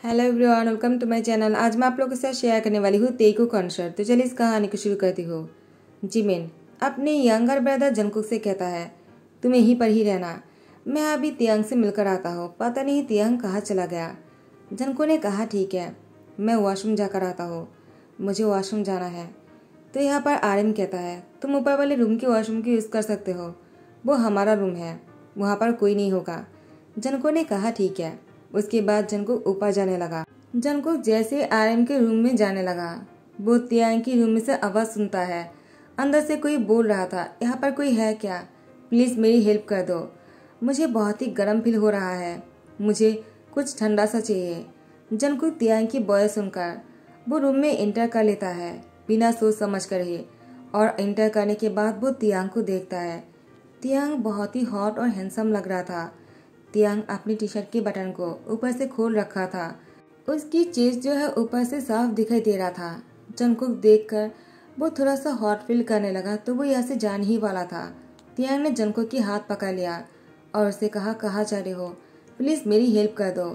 Hello everyone, welcome to my channel. आज मैं आप लोगों के साथ शेयर करने वाली हूँ तेईको कॉन्सर्ट। तो चलिए इस कहानी को शुरू करती हूँ। जिमिन अपने यंगर ब्रदर जंगकुक से कहता है, तुम यहीं पर ही रहना, मैं अभी तियांग से मिलकर आता हूँ। पता नहीं तियांग कहाँ चला गया। जंगकुक ने कहा, ठीक है, मैं वॉशरूम जाकर आता हूँ, मुझे वॉशरूम जाना है। तो यहाँ पर आर्यन कहता है, तुम ऊपर वाले रूम के वॉशरूम की यूज़ कर सकते हो, वो हमारा रूम है, वहाँ पर कोई नहीं होगा। जंगकुक ने कहा, ठीक है। उसके बाद जंगकुक ऊपर जाने लगा। जंगकुक जैसे आर्यन के रूम में जाने लगा, वो तियांग की रूम में से आवाज़ सुनता है। अंदर से कोई बोल रहा था, यहाँ पर कोई है क्या, प्लीज़ मेरी हेल्प कर दो, मुझे बहुत ही गर्म फील हो रहा है, मुझे कुछ ठंडा सा चाहिए। जंगकुक तियांग की वॉइस सुनकर वो रूम में एंटर कर लेता है, बिना सोच समझ कर ही। और एंटर करने के बाद वो तियांग को देखता है। तियांग बहुत ही हॉट और हैंडसम लग रहा था। तियांग अपनी टी शर्ट के बटन को ऊपर से खोल रखा था। उसकी चेस्ट जो है ऊपर से साफ दिखाई दे रहा था। जंगकुक देखकर वो थोड़ा सा हॉट फील करने लगा, तो वो यहाँ से जाने ही वाला था। तियांग ने जंगकुक की हाथ पकड़ लिया और उससे कहा, कहाँ जा रहे हो, प्लीज़ मेरी हेल्प कर दो,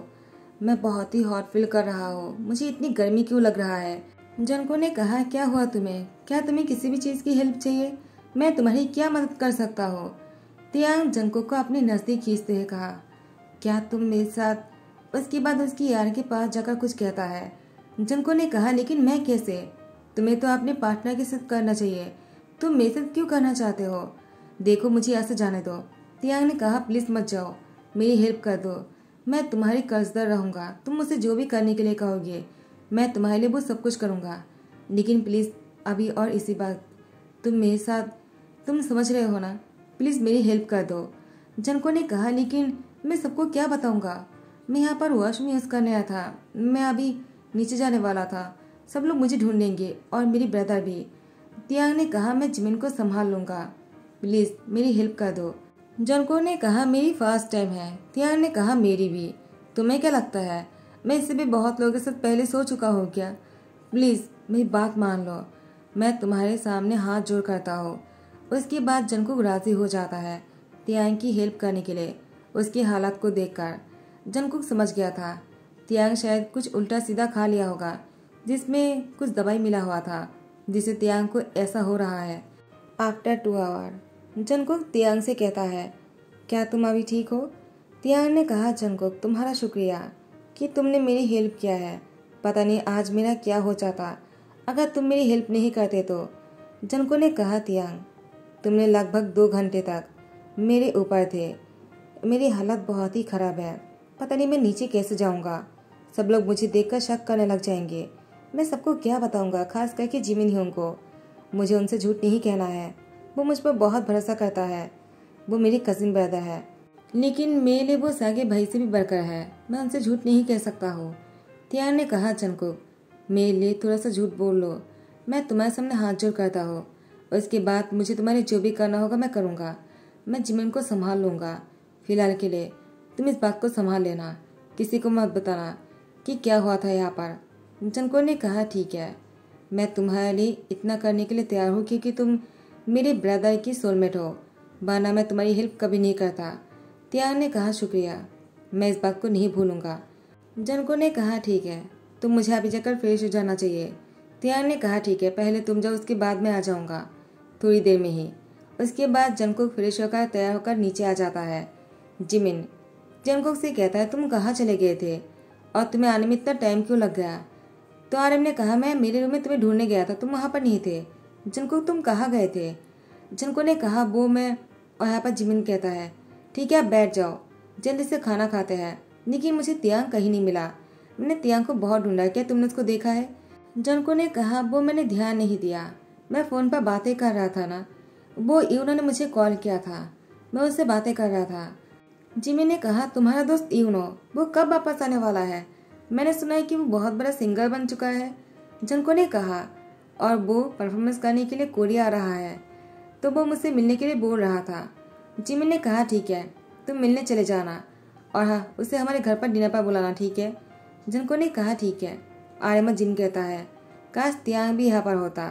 मैं बहुत ही हॉट फील कर रहा हूँ, मुझे इतनी गर्मी क्यों लग रहा है। जंगकुक ने कहा, क्या हुआ तुम्हें, क्या तुम्हें किसी भी चीज़ की हेल्प चाहिए, मैं तुम्हारी क्या मदद कर सकता हूँ। तियांग जंगकुक को अपने नज़दीक खींचते हुए कहा, क्या तुम मेरे साथ। उसके बाद उसकी यार के पास जाकर कुछ कहता है। जंगकुक ने कहा, लेकिन मैं कैसे, तुम्हें तो अपने पार्टनर के साथ करना चाहिए, तुम मेरे साथ क्यों करना चाहते हो, देखो मुझे ऐसे जाने दो। तियांग ने कहा, प्लीज़ मत जाओ, मेरी हेल्प कर दो, मैं तुम्हारी कर्जदार रहूँगा, तुम मुझसे जो भी करने के लिए कहोगे मैं तुम्हारे लिए वो सब कुछ करूँगा, लेकिन प्लीज़ अभी और इसी बात, तुम मेरे साथ, तुम समझ रहे हो ना, प्लीज़ मेरी हेल्प कर दो। जंगकुक ने कहा, लेकिन मैं सबको क्या बताऊंगा, मैं यहाँ पर वॉशरूम यूज़ करने आया था, मैं अभी नीचे जाने वाला था, सब लोग मुझे ढूंढेंगे और मेरी ब्रदर भी। तियांग ने कहा, मैं जिमिन को संभाल लूँगा, प्लीज़ मेरी हेल्प कर दो। जंगकुक ने कहा, मेरी फर्स्ट टाइम है। तियांग ने कहा, मेरी भी, तुम्हें क्या लगता है मैं इससे भी बहुत लोगों के साथ पहले सो चुका हूँ क्या, प्लीज़ मेरी बात मान लो, मैं तुम्हारे सामने हाथ जोड़ करता हूँ। उसके बाद जंगकुक राजी हो जाता है तियांग की हेल्प करने के लिए। उसकी हालत को देखकर जंगकुक समझ गया था तियांग शायद कुछ उल्टा सीधा खा लिया होगा, जिसमें कुछ दवाई मिला हुआ था, जिससे तियांग को ऐसा हो रहा है। आफ्टर 2 आवर जंगकुक तियांग से कहता है, क्या तुम अभी ठीक हो। तियांग ने कहा, जंगकुक तुम्हारा शुक्रिया कि तुमने मेरी हेल्प किया है, पता नहीं आज मेरा क्या हो जाता अगर तुम मेरी हेल्प नहीं करते तो। जंगकुक ने कहा, तियांग तुमने लगभग 2 घंटे तक मेरे ऊपर थे, मेरी हालत बहुत ही ख़राब है, पता नहीं मैं नीचे कैसे जाऊंगा, सब लोग मुझे देखकर शक करने लग जाएंगे, मैं सबको क्या बताऊंगा, खास करके जिमिन ह्योंग को। मुझे उनसे झूठ नहीं कहना है, वो मुझ पर बहुत भरोसा करता है, वो मेरी कजिन ब्रदर है, लेकिन मेरे लिए वो सगे भाई से भी बढ़कर है, मैं उनसे झूठ नहीं कह सकता हूँ। तियांग ने कहा, जंगकुक मेरे लिए थोड़ा सा झूठ बोल लो, मैं तुम्हारे सामने हाथ जोड़ करता हूँ, उसके बाद मुझे तुम्हारे जो भी करना होगा मैं करूँगा, मैं जिमिन को संभाल लूँगा। फिलहाल के लिए तुम इस बात को संभाल लेना, किसी को मत बताना कि क्या हुआ था यहाँ पर। जंगकुक ने कहा, ठीक है, मैं तुम्हारे लिए इतना करने के लिए तैयार हूँ क्योंकि तुम मेरे ब्रदर की सोलमेट हो, वरना मैं तुम्हारी हेल्प कभी नहीं करता। तियांग ने कहा, शुक्रिया, मैं इस बात को नहीं भूलूंगा। जंगकुक ने कहा, ठीक है, तुम मुझे अभी जाकर फ्रेश हो जाना चाहिए। तियांग ने कहा, ठीक है, पहले तुम जाओ, उसके बाद मैं आ जाऊँगा थोड़ी देर में ही। उसके बाद जंगकुक फ्रेश होकर तैयार होकर नीचे आ जाता है। जिमिन जंगकुक से कहता है, तुम कहाँ चले गए थे और तुम्हें आने में इतना टाइम क्यों लग गया। तो आर्यन ने कहा, मैं मेरे रूम में तुम्हें ढूंढने गया था, तुम वहाँ पर नहीं थे। जंगकुक तुम कहाँ गए थे। जंगकुक ने कहा, वो मैं, और यहाँ पर जिमिन कहता है, ठीक है आप बैठ जाओ, जल्दी से खाना खाते हैं। लेकिन मुझे तियांग कहीं नहीं मिला, मैंने तियांग को बहुत ढूंढा, क्या तुमने उसको देखा है। जंगकुक ने कहा, वो मैंने ध्यान नहीं दिया, मैं फ़ोन पर बातें कर रहा था ना, वो यूनो ने मुझे कॉल किया था, मैं उससे बातें कर रहा था। जिमिन ने कहा, तुम्हारा दोस्त यूनो वो कब वापस आने वाला है, मैंने सुना है कि वो बहुत बड़ा सिंगर बन चुका है। जंगकुक ने कहा, और वो परफॉर्मेंस करने के लिए कोरिया आ रहा है, तो वो मुझसे मिलने के लिए बोल रहा था। जिमिन ने कहा, ठीक है, तुम मिलने चले जाना, और हाँ उसे हमारे घर पर डिनर पर बुलाना, ठीक है। जंगकुक ने कहा, ठीक है। आर्यन जिन कहता है, काश तियांग भी यहाँ पर होता,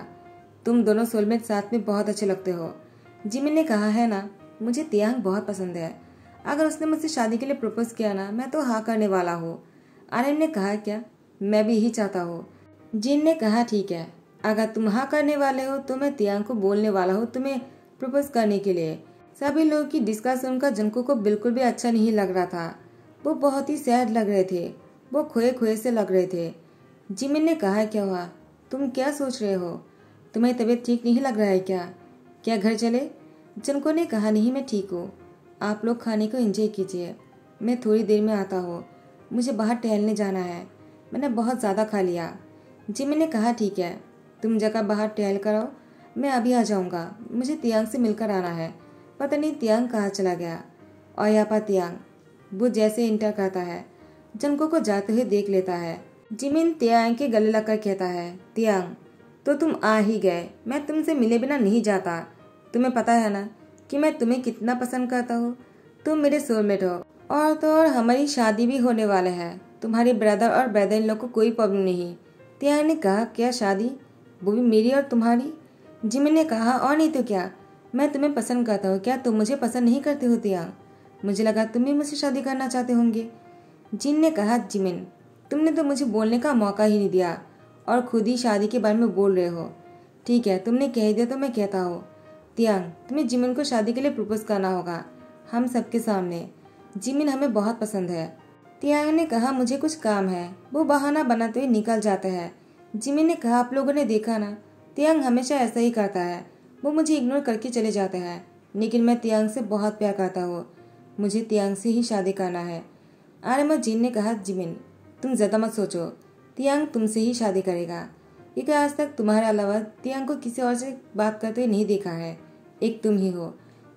तुम दोनों सोलमेट साथ में बहुत अच्छे लगते हो। जिमिन ने कहा, है ना, मुझे तियांग बहुत पसंद है, अगर उसने मुझसे शादी के लिए प्रपोज किया ना, मैं तो हाँ करने वाला हूँ, आर्यन ने कहा, क्या? मैं भी यही चाहता हूँ। जिन ने कहा, ठीक है, अगर तुम हाँ करने वाले हो तो मैं तियांग को बोलने वाला हूँ तुम्हें प्रपोज करने के लिए। सभी लोगों की डिस्कस सुनकर जंगकुक को बिल्कुल भी अच्छा नहीं लग रहा था। वो बहुत ही सैड लग रहे थे, वो खोए खोए से लग रहे थे। जिमिन ने कहा, क्या हुआ? तुम क्या सोच रहे हो? तुम्हें तबीयत ठीक नहीं लग रहा है क्या? क्या घर चले? जंगकुक ने कहा, नहीं मैं ठीक हूँ, आप लोग खाने को एंजॉय कीजिए, मैं थोड़ी देर में आता हूँ, मुझे बाहर टहलने जाना है, मैंने बहुत ज़्यादा खा लिया। जिमिन ने कहा, ठीक है, तुम जगह बाहर टहल कर आओ, मैं अभी आ जाऊँगा, मुझे तियांग से मिलकर आना है। पता नहीं तियांग कहाँ चला गया। और यहाँ पर तियांग, वो जैसे इंटर करता है जंगकुक को जाते हुए देख लेता है। जिमिन तियांग के गले लगकर कहता है, तियांग तो तुम आ ही गए, मैं तुमसे मिले बिना नहीं जाता। तुम्हें पता है ना कि मैं तुम्हें कितना पसंद करता हूँ, तुम मेरे सोलमेट हो। और तो और हमारी शादी भी होने वाला है, तुम्हारे ब्रदर और ब्रदर इन लोग को कोई प्रॉब्लम नहीं। तियांग ने कहा, क्या शादी? वो भी मेरी और तुम्हारी? जिमिन ने कहा, और नहीं तो क्या, मैं तुम्हें पसंद करता हूँ, क्या तुम मुझे पसंद नहीं करते हो तियांग? मुझे लगा तुम भी मुझसे शादी करना चाहते होंगे। जिन ने कहा, जिमिन तुमने तो मुझे बोलने का मौका ही नहीं दिया और खुद ही शादी के बारे में बोल रहे हो। ठीक है, तुमने कह दिया तो मैं कहता हूँ, तियांग तुम्हें जिमिन को शादी के लिए प्रपोज करना होगा, हम सबके सामने। जिमिन हमें बहुत पसंद है। तियांग ने कहा, मुझे कुछ काम है। वो बहाना बनाते हुए निकल जाते हैं। जिमिन ने कहा, आप लोगों ने देखा ना, तियांग हमेशा ऐसा ही करता है, वो मुझे इग्नोर करके चले जाते हैं, लेकिन मैं तियांग से बहुत प्यार करता हूँ, मुझे तियांग से ही शादी करना है। आर्यन और जिन ने कहा, जिमिन तुम ज़्यादा मत सोचो, तियांग तुमसे ही शादी करेगा, क्योंकि आज तक तुम्हारे अलावा तियांग को किसी और से बात करते हुए नहीं देखा है। एक तुम ही हो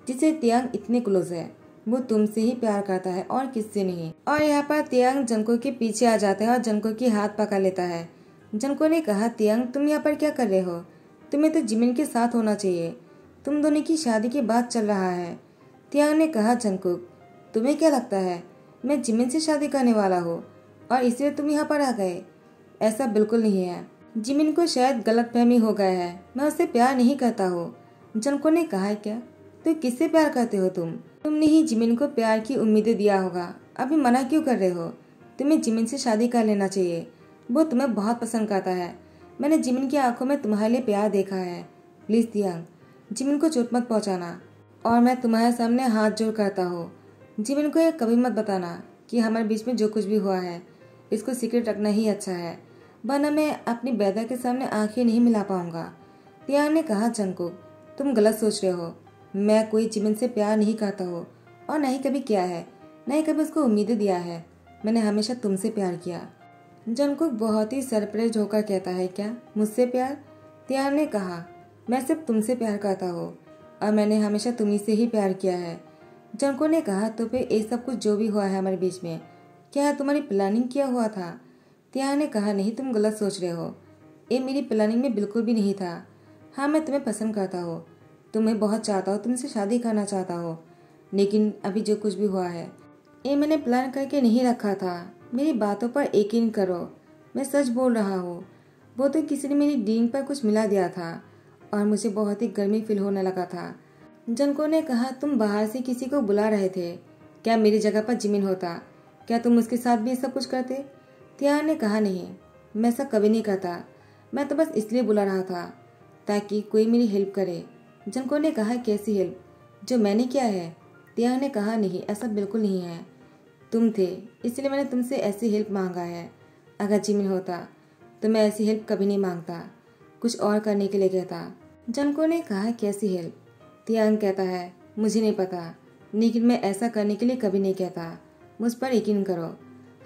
जिससे तियांग इतने क्लोज है, वो तुमसे ही प्यार करता है और किससे नहीं। और यहाँ पर तियांग जंगकुक के पीछे आ जाता है और जंगकुक की हाथ पकड़ लेता है। जंगकुक ने कहा, तियांग तुम यहाँ पर क्या कर रहे हो? तुम्हें तो जिमिन के साथ होना चाहिए, तुम दोनों की शादी की बात चल रहा है। तियांग ने कहा, जंगकुक तुम्हें क्या लगता है मैं जिमिन से शादी करने वाला हूँ और इसलिए तुम यहाँ पर आ गए? ऐसा बिल्कुल नहीं है, जिमिन को शायद गलतफहमी हो गया है, मैं उससे प्यार नहीं करता हूँ। जंगकुक ने कहा, क्या तो किससे प्यार करते हो तुमने ही जिमिन को प्यार की उम्मीदें दिया होगा, अभी मना क्यों कर रहे हो? तुम्हें जिमिन से शादी कर लेना चाहिए, वो तुम्हें बहुत पसंद करता है, मैंने जिमिन की आंखों में तुम्हारे लिए प्यार देखा है। प्लीज तियांग जिमिन को चोट मत पहुंचाना, और मैं तुम्हारे सामने हाथ जोड़ करता हूँ, जिमिन को ये कभी मत बताना कि हमारे बीच में जो कुछ भी हुआ है इसको सीक्रेट रखना ही अच्छा है, वरना मैं अपनी ब्रदर के सामने आंखें नहीं मिला पाऊंगा। तियांग ने कहा, जंगकुक तुम गलत सोच रहे हो, मैं कोई जिमिन से प्यार नहीं करता हूँ और न ही कभी किया है, न ही कभी उसको उम्मीदें दिया है, मैंने हमेशा तुमसे प्यार किया। जंगकुक बहुत ही सरप्राइज होकर कहता है, क्या मुझसे प्यार? तियांग ने कहा, मैं सिर्फ तुमसे प्यार करता हूँ और मैंने हमेशा तुम्ही से ही प्यार किया है। जंगकुक ने कहा, तो फिर ये सब कुछ जो भी हुआ है हमारे बीच में, क्या तुम्हारी प्लानिंग किया हुआ था? तियांग ने कहा, नहीं तुम गलत सोच रहे हो, ये मेरी प्लानिंग में बिल्कुल भी नहीं था। हाँ मैं तुम्हें पसंद करता हूँ, तुम्हें बहुत चाहता हूँ, तुमसे शादी करना चाहता हूँ, लेकिन अभी जो कुछ भी हुआ है ये मैंने प्लान करके नहीं रखा था। मेरी बातों पर यकीन करो, मैं सच बोल रहा हूँ। वो तो किसी ने मेरी ड्रिंक पर कुछ मिला दिया था और मुझे बहुत ही गर्मी फील होने लगा था। जंगकुक ने कहा, तुम बाहर से किसी को बुला रहे थे, क्या मेरी जगह पर जिमिन होता, क्या तुम उसके साथ भी सब कुछ करते? तियांग ने कहा, नहीं मैं ऐसा कभी नहीं करता, मैं तो बस इसलिए बुला रहा था ताकि कोई मेरी हेल्प करे। जंगकुक ने कहा, कैसी हेल्प? जो मैंने किया है? तियांग ने कहा, नहीं ऐसा बिल्कुल नहीं है, तुम थे इसलिए मैंने तुमसे ऐसी हेल्प मांगा है, अगर जिमिन होता तो मैं ऐसी हेल्प कभी नहीं मांगता, कुछ और करने के लिए कहता। जंगकुक ने कहा, कैसी हेल्प? तियांग कहता है, मुझे नहीं पता, लेकिन मैं ऐसा करने के लिए कभी नहीं कहता, मुझ पर यकीन करो,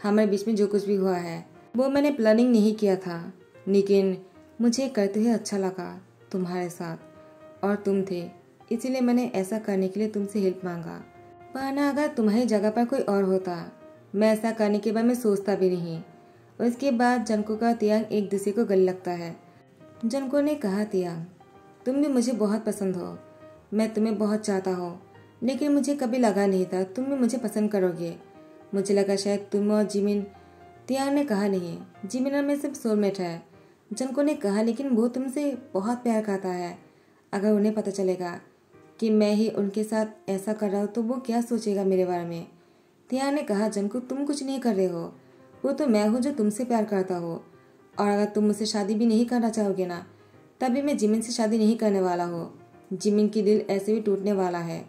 हमारे बीच में जो कुछ भी हुआ है वो मैंने प्लानिंग नहीं किया था, लेकिन मुझे करते हुए अच्छा लगा तुम्हारे साथ और तुम थे, इसीलिए मैंने ऐसा करने के लिए तुमसे हेल्प मांगा, वरना अगर तुम्हारी जगह पर कोई और होता मैं ऐसा करने के बारे में सोचता भी नहीं। और इसके बाद जंगकुक का तियांग एक दूसरे को गले लगता है। जंगकुक ने कहा, तियांग तुम भी मुझे बहुत पसंद हो, मैं तुम्हें बहुत चाहता हूँ, लेकिन मुझे कभी लगा नहीं था तुम भी मुझे पसंद करोगे, मुझे लगा शायद तुम और जिमिन। तियांग ने कहा, नहीं जिमिन और मैं सिर्फ सोलमेट है। जंगकुक ने कहा, लेकिन वो तुमसे बहुत प्यार करता है, अगर उन्हें पता चलेगा कि मैं ही उनके साथ ऐसा कर रहा हूँ तो वो क्या सोचेगा मेरे बारे में? तियांग ने कहा, जंगकुक तुम कुछ नहीं कर रहे हो, वो तो मैं हूँ जो तुमसे प्यार करता हो, और अगर तुम मुझसे शादी भी नहीं करना चाहोगे ना, तभी मैं जिमिन से शादी नहीं करने वाला हूँ। जिमिन की दिल ऐसे भी टूटने वाला है।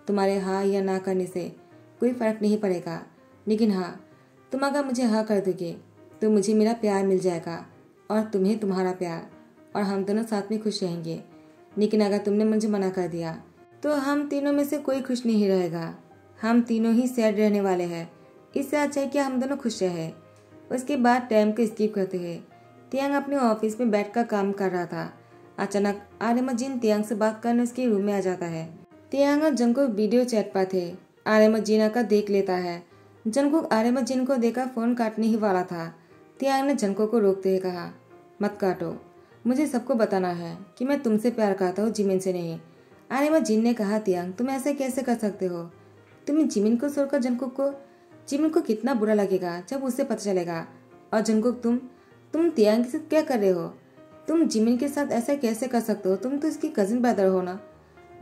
तुम्हारे हाँ या ना करने से कोई फ़र्क नहीं पड़ेगा, लेकिन हाँ, तुम अगर मुझे हाँ कर दोगे तो मुझे मेरा प्यार मिल जाएगा और तुम्हें तुम्हारा प्यार, और हम दोनों साथ में खुश रहेंगे। लेकिन अगर तुमने मुझे मना कर दिया तो हम तीनों में से कोई खुश नहीं रहेगा। हम तीनों ही सैड रहने वाले हैं। इससे अच्छा है कि हम दोनों खुश रहे। उसके बाद टाइम को स्किप करते हुए तियांग अपने ऑफिस में बैठकर काम कर रहा था। अचानक आर्यमन तियांग से बात करने उसके रूम में आ जाता है। तियांग और जंगकुक वीडियो चैट पर थे। आर्यमन आकर देख लेता है। जंगकुक आर्यमन को देखकर फोन काटने ही वाला था। तियांग ने जंगकुक को रोकते हुए कहा, मत काटो, मुझे सबको बताना है कि मैं तुमसे प्यार करता हूँ, जिमिन से नहीं। आर्यमन ने कहा, तियांग तुम ऐसे कैसे कर सकते हो? तुम जिमिन को छोड़कर जंगकुक को, जिमिन को कितना बुरा लगेगा जब उसे पता चलेगा। और जंगकुक तुम तियांग के साथ क्या कर रहे हो? तुम जिमिन के साथ ऐसा कैसे कर सकते हो? तुम तो इसकी कजिन ब्रदर हो ना।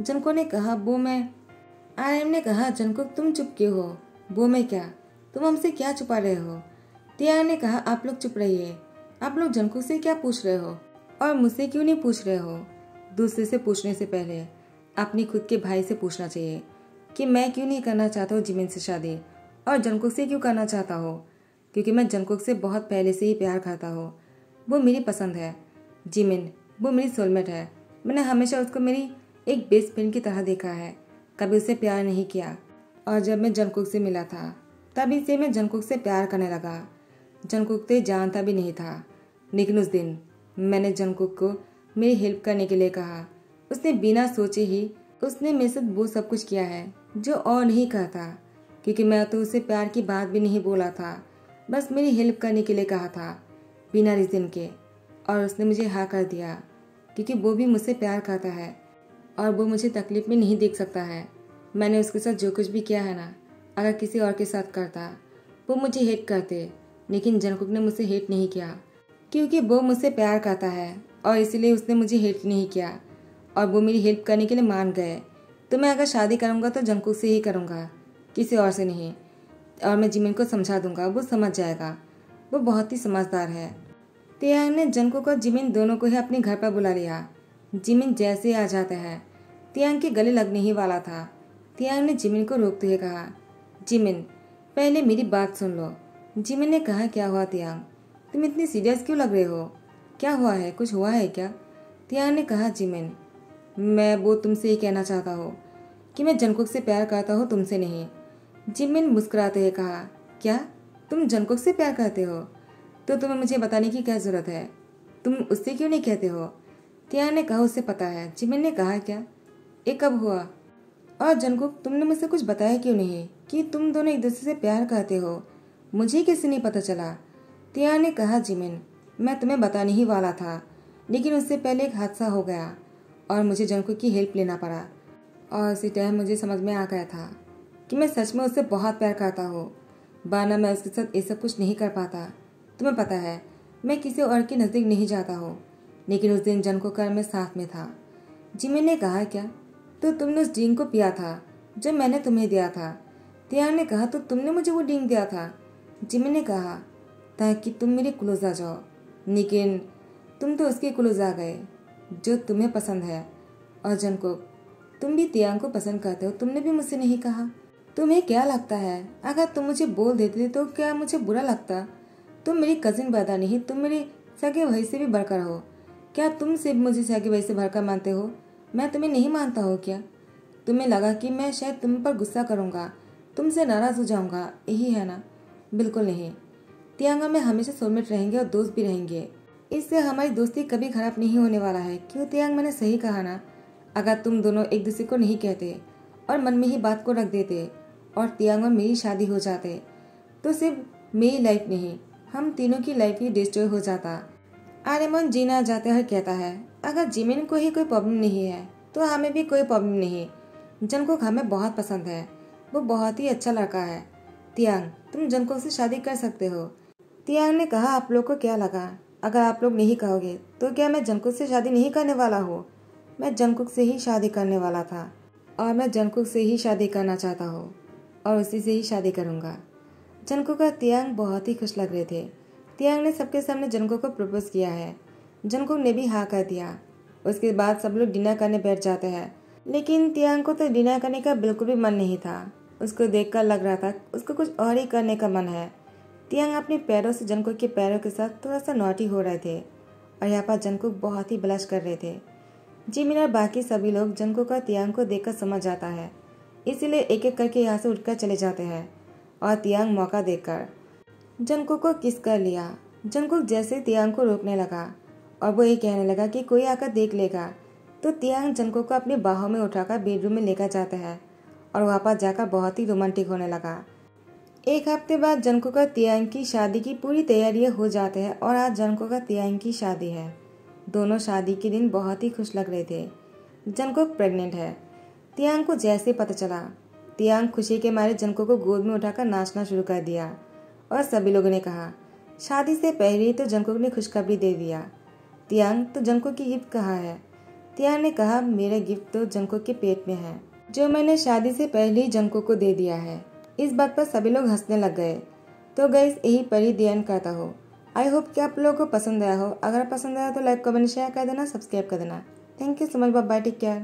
जंगकुक ने कहा, वो मैं। आर्यन ने कहा, जंगकुक तुम चुप क्यों हो? वो मैं क्या? तुम हमसे क्या छुपा रहे हो? तियांग ने कहा, आप लोग चुप रहिए। आप लोग जंगकुक से क्या पूछ रहे हो और मुझसे क्यों नहीं पूछ रहे हो? दूसरे से पूछने से पहले अपनी खुद के भाई से पूछना चाहिए कि मैं क्यों नहीं करना चाहता हूँ जिमिन से शादी, और जंगकुक से क्यों करना चाहता हूँ। क्योंकि मैं जंगकुक से बहुत पहले से ही प्यार करता हूँ। वो मेरी पसंद है। जिमिन वो मेरी सोलमेट है। मैंने हमेशा उसको मेरी एक बेस्ट फ्रेंड की तरह देखा है, कभी उससे प्यार नहीं किया। और जब मैं जंगकुक से मिला था तभी से मैं जंगकुक से प्यार करने लगा। जंगकुक तो जानता भी नहीं था, लेकिन उस दिन मैंने जंगकुक को मेरी हेल्प करने के लिए कहा। उसने बिना सोचे ही उसने मेरे साथ वो सब कुछ किया है जो और नहीं कहता, क्योंकि मैं तो उसे प्यार की बात भी नहीं बोला था, बस मेरी हेल्प करने के लिए कहा था बिना रीज़न के। और उसने मुझे हाँ कर दिया क्योंकि वो भी मुझसे प्यार करता है और वो मुझे तकलीफ में नहीं देख सकता है। मैंने उसके साथ जो कुछ भी किया है ना, अगर किसी और के साथ करता वो मुझे हेट करते, लेकिन जंगकुक ने मुझसे हेट नहीं किया क्योंकि वो मुझसे प्यार करता है और इसलिए उसने मुझे हेट नहीं किया और वो मेरी हेल्प करने के लिए मान गए। तो मैं अगर शादी करूँगा तो जंगकुक से ही करूँगा, किसी और से नहीं। और मैं जिमिन को समझा दूंगा, वो समझ जाएगा। वो बहुत ही समझदार है। तियांग ने जंगकुक और जिमिन दोनों को ही अपने घर पर बुला लिया। जिमिन जैसे आ जाता है तियांग के गले लगने ही वाला था। तियांग ने जिमिन को रोकते हुए कहा, जिमिन पहले मेरी बात सुन लो। जिमिन ने कहा, क्या हुआ तियांग, तुम इतनी सीरियस क्यों लग रहे हो? क्या हुआ है, कुछ हुआ है क्या? तियांग ने कहा, जिमिन मैं वो तुमसे ही कहना चाहता हूँ कि मैं जंगकुक से प्यार करता हूँ, तुमसे नहीं। जिमिन मुस्कुराते हुए कहा, क्या तुम जंगकुक से प्यार करते हो? तो तुम्हें मुझे बताने की क्या जरूरत है? तुम उससे क्यों नहीं कहते हो? तियांग ने कहा, उससे पता है। जिमिन ने कहा, क्या? ये कब हुआ? और जंगकुक तुमने मुझसे कुछ बताया क्यों नहीं कि तुम दोनों एक दूसरे से प्यार करते हो? मुझे कैसे नहीं पता चला? तियांग ने कहा, जिमिन मैं तुम्हें बताने ही वाला था, लेकिन उससे पहले एक हादसा हो गया और मुझे जंगकुक की हेल्प लेना पड़ा। और उसी टाइम मुझे समझ में आ गया था कि मैं सच में उससे बहुत प्यार करता हूँ, वरना मैं उसके साथ ये सब कुछ नहीं कर पाता। तुम्हें पता है मैं किसी और के नज़दीक नहीं जाता हूँ, लेकिन उस दिन जंगकुक और मैं साथ में था। जिमिन ने कहा, क्या? तो तुमने उस ड्रिंक को पिया था जो मैंने तुम्हें दिया था? तियांग ने कहा, तो तुमने मुझे वो ड्रिंक दिया था? जिमिन ने कहा, ताकि तुम मेरे क्लोज आ जाओ, लेकिन तुम तो उसके क्लोज आ गए जो तुम्हें पसंद है। और जंगकुक तुम भी तियांग को पसंद करते हो, तुमने भी मुझसे नहीं कहा। तुम्हें क्या लगता है अगर तुम मुझे बोल देते तो क्या मुझे बुरा लगता? तुम मेरी कजिन ब्रदर नहीं, तुम मेरे सगे भाई से भी बढ़कर हो। क्या तुम सिर्फ मुझे सगे भाई से बढ़कर मानते हो? मैं तुम्हें नहीं मानता हो क्या? तुम्हें लगा कि मैं शायद तुम पर गुस्सा करूंगा, तुमसे नाराज हो जाऊंगा, यही है ना? बिल्कुल नहीं। तियांग और मैं हमेशा सोलमेट रहेंगे और दोस्त भी रहेंगे। इससे हमारी दोस्ती कभी खराब नहीं होने वाला है। क्यों तियांग, मैंने सही कहा ना? अगर तुम दोनों एक दूसरे को नहीं कहते और मन में ही बात को रख देते और तियांग और मेरी शादी हो जाते, तो सिर्फ मेरी लाइफ नहीं, हम तीनों की लाइफ ही डिस्ट्रॉय हो जाता। आर्यमन जीना जाते हुए कहता है, अगर जिमिन को ही कोई प्रॉब्लम नहीं है तो हमें भी कोई प्रॉब्लम नहीं। जंगकुक हमें बहुत पसंद है, वो बहुत ही अच्छा लड़का है। तियांग तुम जंगकुक से शादी कर सकते हो। तियांग ने कहा, आप लोग को क्या लगा अगर आप लोग नहीं कहोगे तो क्या मैं जंगकुक से शादी नहीं करने वाला हूँ? मैं जंगकुक से ही शादी करने वाला था और मैं जंगकुक से ही शादी करना चाहता हूँ और उसी से ही शादी करूँगा। जंगकुक और तियांग बहुत ही खुश लग रहे थे। तियांग ने सबके सामने जंगकुक को प्रपोज किया है। जंगकुक ने भी हाँ कर दिया। उसके बाद सब लोग डिनर करने बैठ जाते हैं, लेकिन तियांग को तो डिनर करने का बिल्कुल भी मन नहीं था। उसको देखकर लग रहा था उसको कुछ और ही करने का मन है। तियांग अपने पैरों से जंगकुक के पैरों के साथ थोड़ा सा नॉटी हो रहे थे और यहाँ पर जंगकुक बहुत ही ब्लश कर रहे थे। जिमिन और बाकी सभी लोग जंगकुक और तियांग को देखकर समझ जाता है, इसीलिए एक एक करके यहाँ से उठकर चले जाते हैं और तियांग मौका देखकर जंगकुक को किस कर लिया। जंगकुक जैसे तियांग को रोकने लगा और वो ये कहने लगा कि कोई आकर देख लेगा, तो तियांग जंगकुक को अपनी बाहों में उठाकर बेडरूम में लेकर जाता है और वहाँ पर जाकर बहुत ही रोमांटिक होने लगा। एक हफ्ते बाद जंगकुक और तियांग की शादी की पूरी तैयारियां हो जाते हैं और आज जंगकुक और तियांग की शादी है। दोनों शादी के दिन बहुत ही खुश लग रहे थे। जंगकुक प्रेग्नेंट है। तियांग को जैसे पता चला, तियांग खुशी के मारे जंगकुक को गोद में उठाकर नाचना शुरू कर दिया और सभी लोगों ने कहा शादी से पहले ही तो जंगकुक ने खुशखबरी दे दिया। तियांग, तो जंगकुक की गिफ्ट कहाँ है? तियांग ने कहा मेरा गिफ्ट तो जंगकुक के पेट में है, जो मैंने शादी से पहले ही जंगकुक को दे दिया है। इस बात पर सभी लोग हंसने लग गए। तो गाइस, यही पर ही द एंड करता हो। आई होप कि आप लोगों को पसंद आया हो। अगर पसंद आया तो लाइक कमेंट शेयर कर देना, सब्सक्राइब कर देना। Thank you so much, bye bye, take care.